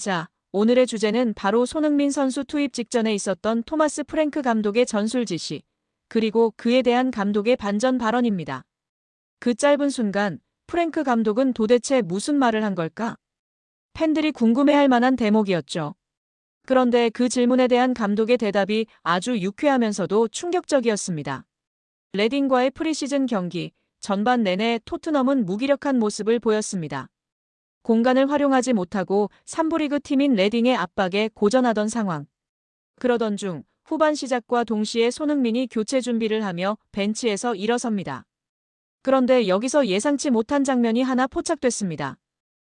자, 오늘의 주제는 바로 손흥민 선수 투입 직전에 있었던 토마스 프랭크 감독의 전술 지시, 그리고 그에 대한 감독의 반전 발언입니다. 그 짧은 순간, 프랭크 감독은 도대체 무슨 말을 한 걸까? 팬들이 궁금해할 만한 대목이었죠. 그런데 그 질문에 대한 감독의 대답이 아주 유쾌하면서도 충격적이었습니다. 레딩과의 프리시즌 경기, 전반 내내 토트넘은 무기력한 모습을 보였습니다. 공간을 활용하지 못하고 3부 리그 팀인 레딩의 압박에 고전하던 상황. 그러던 중 후반 시작과 동시에 손흥민이 교체 준비를 하며 벤치에서 일어섭니다. 그런데 여기서 예상치 못한 장면이 하나 포착됐습니다.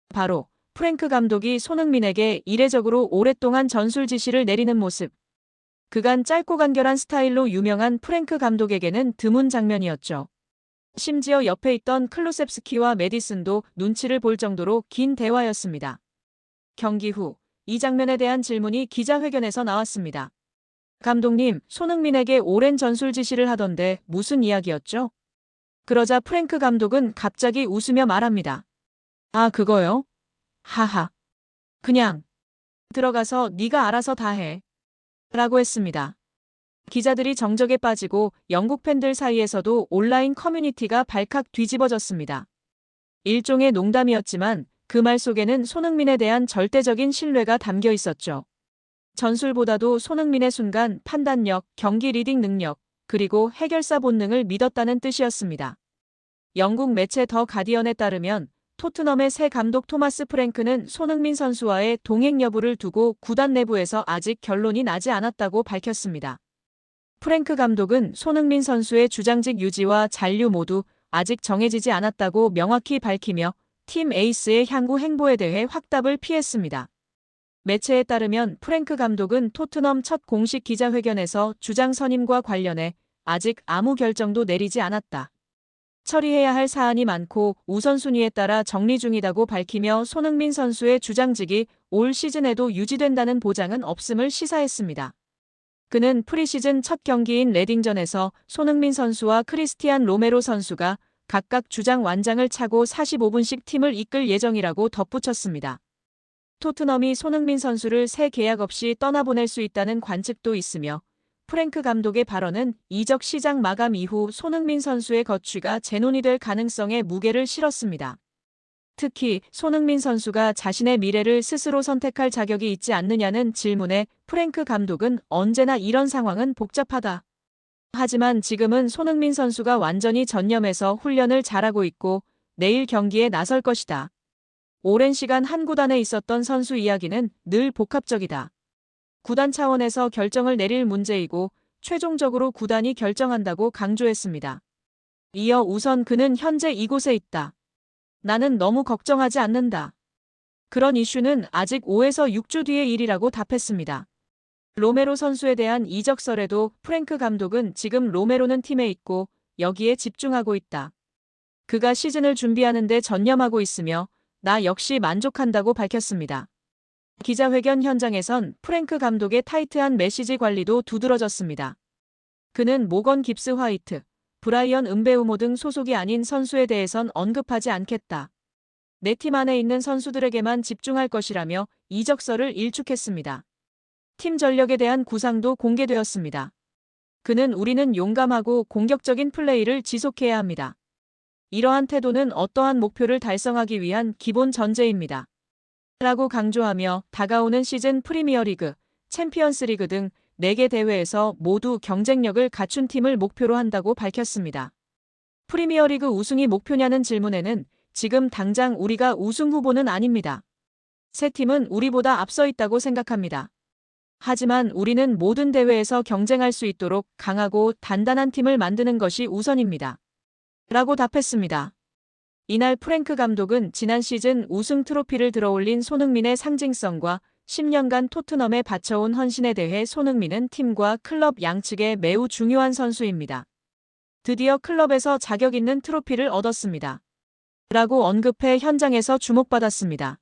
바로 프랭크 감독이 손흥민에게 이례적으로 오랫동안 전술 지시를 내리는 모습. 그간 짧고 간결한 스타일로 유명한 프랭크 감독에게는 드문 장면이었죠. 심지어 옆에 있던 클루셉스키와 메디슨도 눈치를 볼 정도로 긴 대화였습니다. 경기 후 이 장면에 대한 질문이 기자회견에서 나왔습니다. 감독님, 손흥민에게 오랜 전술 지시를 하던데 무슨 이야기였죠? 그러자 프랭크 감독은 갑자기 웃으며 말합니다. 아, 그거요? 하하. 그냥 들어가서 네가 알아서 다 해. 라고 했습니다. 기자들이 정적에 빠지고 영국 팬들 사이에서도 온라인 커뮤니티가 발칵 뒤집어졌습니다. 일종의 농담이었지만 그 말 속에는 손흥민에 대한 절대적인 신뢰가 담겨 있었죠. 전술보다도 손흥민의 순간 판단력, 경기 리딩 능력, 그리고 해결사 본능을 믿었다는 뜻이었습니다. 영국 매체 더 가디언에 따르면 토트넘의 새 감독 토마스 프랭크는 손흥민 선수와의 동행 여부를 두고 구단 내부에서 아직 결론이 나지 않았다고 밝혔습니다. 프랭크 감독은 손흥민 선수의 주장직 유지와 잔류 모두 아직 정해지지 않았다고 명확히 밝히며 팀 에이스의 향후 행보에 대해 확답을 피했습니다. 매체에 따르면 프랭크 감독은 토트넘 첫 공식 기자회견에서 주장 선임과 관련해 아직 아무 결정도 내리지 않았다. 처리해야 할 사안이 많고 우선순위에 따라 정리 중이다고 밝히며 손흥민 선수의 주장직이 올 시즌에도 유지된다는 보장은 없음을 시사했습니다. 그는 프리시즌 첫 경기인 레딩전에서 손흥민 선수와 크리스티안 로메로 선수가 각각 주장 완장을 차고 45분씩 팀을 이끌 예정이라고 덧붙였습니다. 토트넘이 손흥민 선수를 새 계약 없이 떠나보낼 수 있다는 관측도 있으며 프랭크 감독의 발언은 이적 시장 마감 이후 손흥민 선수의 거취가 재논의 될 가능성에 무게를 실었습니다. 특히 손흥민 선수가 자신의 미래를 스스로 선택할 자격이 있지 않느냐는 질문에 프랭크 감독은 언제나 이런 상황은 복잡하다. 하지만 지금은 손흥민 선수가 완전히 전념해서 훈련을 잘하고 있고 내일 경기에 나설 것이다. 오랜 시간 한 구단에 있었던 선수 이야기는 늘 복합적이다. 구단 차원에서 결정을 내릴 문제이고 최종적으로 구단이 결정한다고 강조했습니다. 이어 우선 그는 현재 이곳에 있다. 나는 너무 걱정하지 않는다. 그런 이슈는 아직 5에서 6주 뒤의 일이라고 답했습니다. 로메로 선수에 대한 이적설에도 프랭크 감독은 지금 로메로는 팀에 있고 여기에 집중하고 있다. 그가 시즌을 준비하는 데 전념하고 있으며 나 역시 만족한다고 밝혔습니다. 기자회견 현장에선 프랭크 감독의 타이트한 메시지 관리도 두드러졌습니다. 그는 모건 깁스 화이트, 브라이언 음베우모 등 소속이 아닌 선수에 대해선 언급하지 않겠다. 내 팀 안에 있는 선수들에게만 집중할 것이라며 이적설을 일축했습니다. 팀 전력에 대한 구상도 공개되었습니다. 그는 우리는 용감하고 공격적인 플레이를 지속해야 합니다. 이러한 태도는 어떠한 목표를 달성하기 위한 기본 전제입니다. 라고 강조하며 다가오는 시즌 프리미어리그, 챔피언스리그 등 4개 대회에서 모두 경쟁력을 갖춘 팀을 목표로 한다고 밝혔습니다. 프리미어리그 우승이 목표냐는 질문에는 지금 당장 우리가 우승 후보는 아닙니다. 새 팀은 우리보다 앞서 있다고 생각합니다. 하지만 우리는 모든 대회에서 경쟁할 수 있도록 강하고 단단한 팀을 만드는 것이 우선입니다. 라고 답했습니다. 이날 프랭크 감독은 지난 시즌 우승 트로피를 들어올린 손흥민의 상징성과 10년간 토트넘에 바쳐온 헌신에 대해 손흥민은 팀과 클럽 양측에 매우 중요한 선수입니다. 드디어 클럽에서 자격 있는 트로피를 얻었습니다. 라고 언급해 현장에서 주목받았습니다.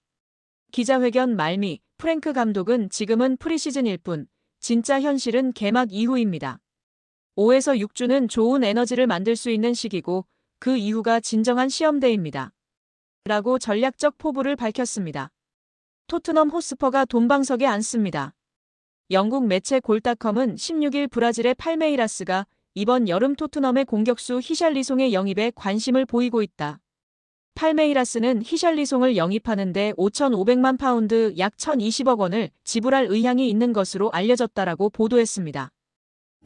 기자회견 말미 프랭크 감독은 지금은 프리시즌일 뿐 진짜 현실은 개막 이후입니다. 5에서 6주는 좋은 에너지를 만들 수 있는 시기고 그 이후가 진정한 시험대입니다. 라고 전략적 포부를 밝혔습니다. 토트넘 호스퍼가 돈방석에 앉습니다. 영국 매체 골닷컴은 16일 브라질의 팔메이라스가 이번 여름 토트넘의 공격수 히샬리송의 영입에 관심을 보이고 있다. 팔메이라스는 히샬리송을 영입하는 데 5,500만 파운드 약 1,020억 원을 지불할 의향이 있는 것으로 알려졌다라고 보도했습니다.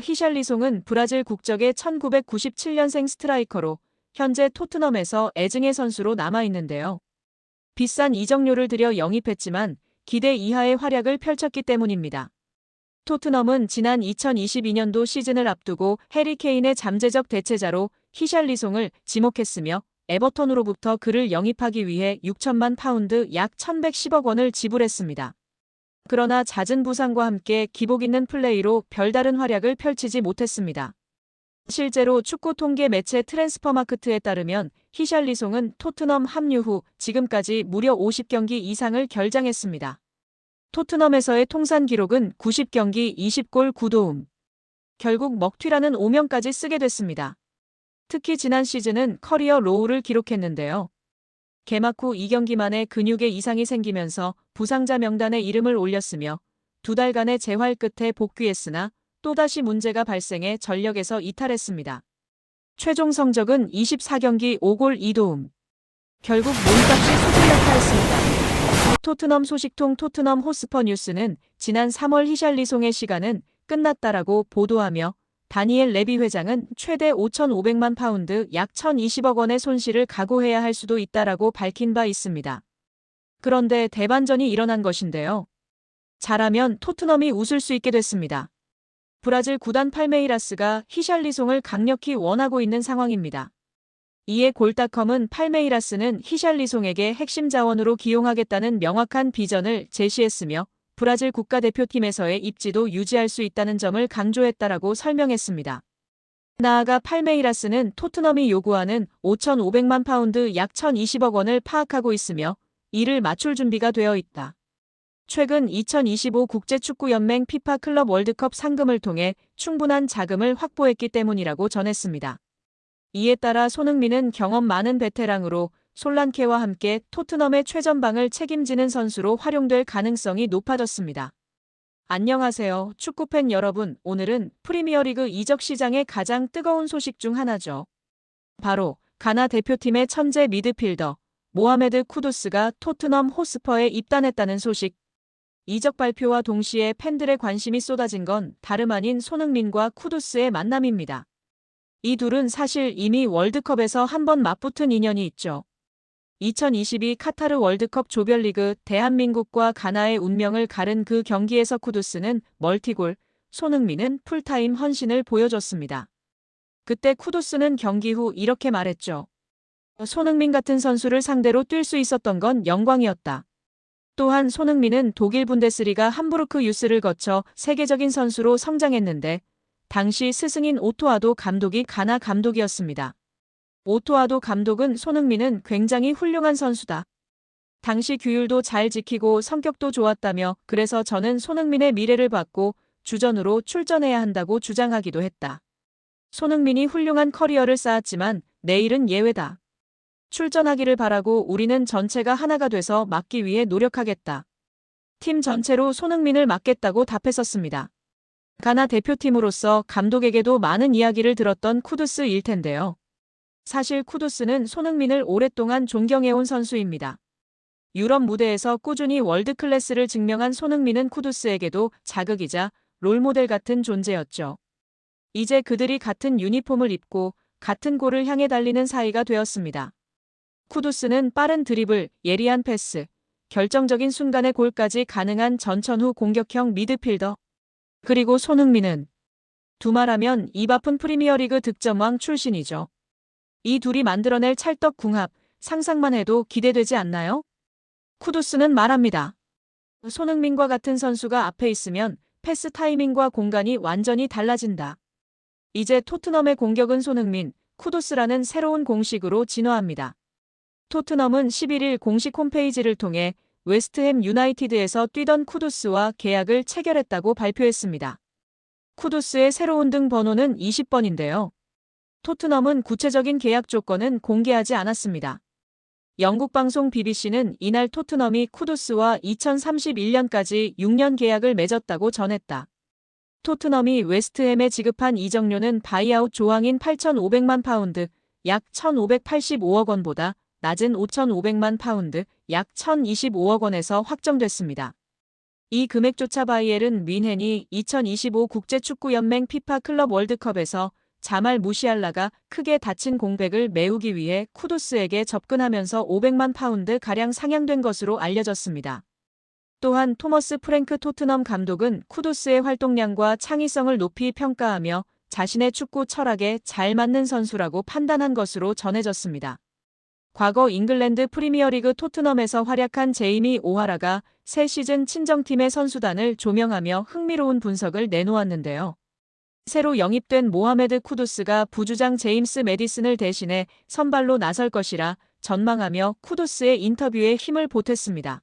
히샬리송은 브라질 국적의 1997년생 스트라이커로 현재 토트넘에서 애증의 선수로 남아있는데요. 비싼 이적료를 들여 영입했지만 기대 이하의 활약을 펼쳤기 때문입니다. 토트넘은 지난 2022년도 시즌을 앞두고 해리 케인의 잠재적 대체자로 히샬리송을 지목했으며 에버턴으로부터 그를 영입하기 위해 6천만 파운드 약 1,110억 원을 지불했습니다. 그러나 잦은 부상과 함께 기복 있는 플레이로 별다른 활약을 펼치지 못했습니다. 실제로 축구 통계 매체 트랜스퍼마크트에 따르면 히샬리송은 토트넘 합류 후 지금까지 무려 50경기 이상을 결장했습니다. 토트넘에서의 통산 기록은 90경기 20골 9도움. 결국 먹튀라는 오명까지 쓰게 됐습니다. 특히 지난 시즌은 커리어 로우를 기록했는데요. 개막 후 2경기 만에 근육에 이상이 생기면서 부상자 명단에 이름을 올렸으며 2달간의 재활 끝에 복귀했으나 또다시 문제가 발생해 전력에서 이탈했습니다. 최종 성적은 24경기 5골 2도움. 결국 몸값이 수두역하였습니다. 토트넘 소식통 토트넘 호스퍼 뉴스는 지난 3월 히샬리송의 시간은 끝났다라고 보도하며 다니엘 레비 회장은 최대 5,500만 파운드 약 1,020억 원의 손실을 각오해야 할 수도 있다라고 밝힌 바 있습니다. 그런데 대반전이 일어난 것인데요. 잘하면 토트넘이 웃을 수 있게 됐습니다. 브라질 구단 팔메이라스가 히샬리송을 강력히 원하고 있는 상황입니다. 이에 골닷컴은 팔메이라스는 히샬리송에게 핵심 자원으로 기용하겠다는 명확한 비전을 제시했으며 브라질 국가대표팀에서의 입지도 유지할 수 있다는 점을 강조했다라고 설명했습니다. 나아가 팔메이라스는 토트넘이 요구하는 5,500만 파운드 약 1,020억 원을 파악하고 있으며 이를 맞출 준비가 되어 있다. 최근 2025 국제축구연맹 피파 클럽 월드컵 상금을 통해 충분한 자금을 확보했기 때문이라고 전했습니다. 이에 따라 손흥민은 경험 많은 베테랑으로 솔란케와 함께 토트넘의 최전방을 책임지는 선수로 활용될 가능성이 높아졌습니다. 안녕하세요, 축구팬 여러분. 오늘은 프리미어리그 이적 시장의 가장 뜨거운 소식 중 하나죠. 바로 가나 대표팀의 천재 미드필더 모하메드 쿠두스가 토트넘 호스퍼에 입단했다는 소식. 이적 발표와 동시에 팬들의 관심이 쏟아진 건 다름 아닌 손흥민과 쿠두스의 만남입니다. 이 둘은 사실 이미 월드컵에서 한번 맞붙은 인연이 있죠. 2022 카타르 월드컵 조별리그 대한민국과 가나의 운명을 가른 그 경기에서 쿠두스는 멀티골, 손흥민은 풀타임 헌신을 보여줬습니다. 그때 쿠두스는 경기 후 이렇게 말했죠. 손흥민 같은 선수를 상대로 뛸 수 있었던 건 영광이었다. 또한 손흥민은 독일 분데스리가 함부르크 유스를 거쳐 세계적인 선수로 성장했는데 당시 스승인 오토아도 감독이 가나 감독이었습니다. 오토아도 감독은 손흥민은 굉장히 훌륭한 선수다. 당시 규율도 잘 지키고 성격도 좋았다며 그래서 저는 손흥민의 미래를 봤고 주전으로 출전해야 한다고 주장하기도 했다. 손흥민이 훌륭한 커리어를 쌓았지만 내일은 예외다. 출전하기를 바라고 우리는 전체가 하나가 돼서 막기 위해 노력하겠다. 팀 전체로 손흥민을 막겠다고 답했었습니다. 가나 대표팀으로서 감독에게도 많은 이야기를 들었던 쿠두스일 텐데요. 사실 쿠두스는 손흥민을 오랫동안 존경해온 선수입니다. 유럽 무대에서 꾸준히 월드클래스를 증명한 손흥민은 쿠두스에게도 자극이자 롤모델 같은 존재였죠. 이제 그들이 같은 유니폼을 입고 같은 골을 향해 달리는 사이가 되었습니다. 쿠두스는 빠른 드리블, 예리한 패스, 결정적인 순간의 골까지 가능한 전천후 공격형 미드필더. 그리고 손흥민은 두말하면 입 아픈 프리미어리그 득점왕 출신이죠. 이 둘이 만들어낼 찰떡궁합, 상상만 해도 기대되지 않나요? 쿠두스는 말합니다. 손흥민과 같은 선수가 앞에 있으면 패스 타이밍과 공간이 완전히 달라진다. 이제 토트넘의 공격은 손흥민, 쿠두스라는 새로운 공식으로 진화합니다. 토트넘은 11일 공식 홈페이지를 통해 웨스트햄 유나이티드에서 뛰던 쿠두스와 계약을 체결했다고 발표했습니다. 쿠두스의 새로운 등 번호는 20번인데요. 토트넘은 구체적인 계약 조건은 공개하지 않았습니다. 영국 방송 BBC는 이날 토트넘이 쿠두스와 2031년까지 6년 계약을 맺었다고 전했다. 토트넘이 웨스트햄에 지급한 이적료는 바이아웃 조항인 8,500만 파운드, 약 1,585억 원보다 낮은 5,500만 파운드, 약 1,025억 원에서 확정됐습니다. 이 금액조차 바이엘은 뮌헨이 2025 국제축구연맹 피파 클럽 월드컵에서 자말 무시알라가 크게 다친 공백을 메우기 위해 쿠두스에게 접근하면서 500만 파운드 가량 상향된 것으로 알려졌습니다. 또한 토머스 프랭크 토트넘 감독은 쿠두스의 활동량과 창의성을 높이 평가하며 자신의 축구 철학에 잘 맞는 선수라고 판단한 것으로 전해졌습니다. 과거 잉글랜드 프리미어리그 토트넘에서 활약한 제이미 오하라가 새 시즌 친정팀의 선수단을 조명하며 흥미로운 분석을 내놓았는데요. 새로 영입된 모하메드 쿠두스가 부주장 제임스 매디슨을 대신해 선발로 나설 것이라 전망하며 쿠두스의 인터뷰에 힘을 보탰습니다.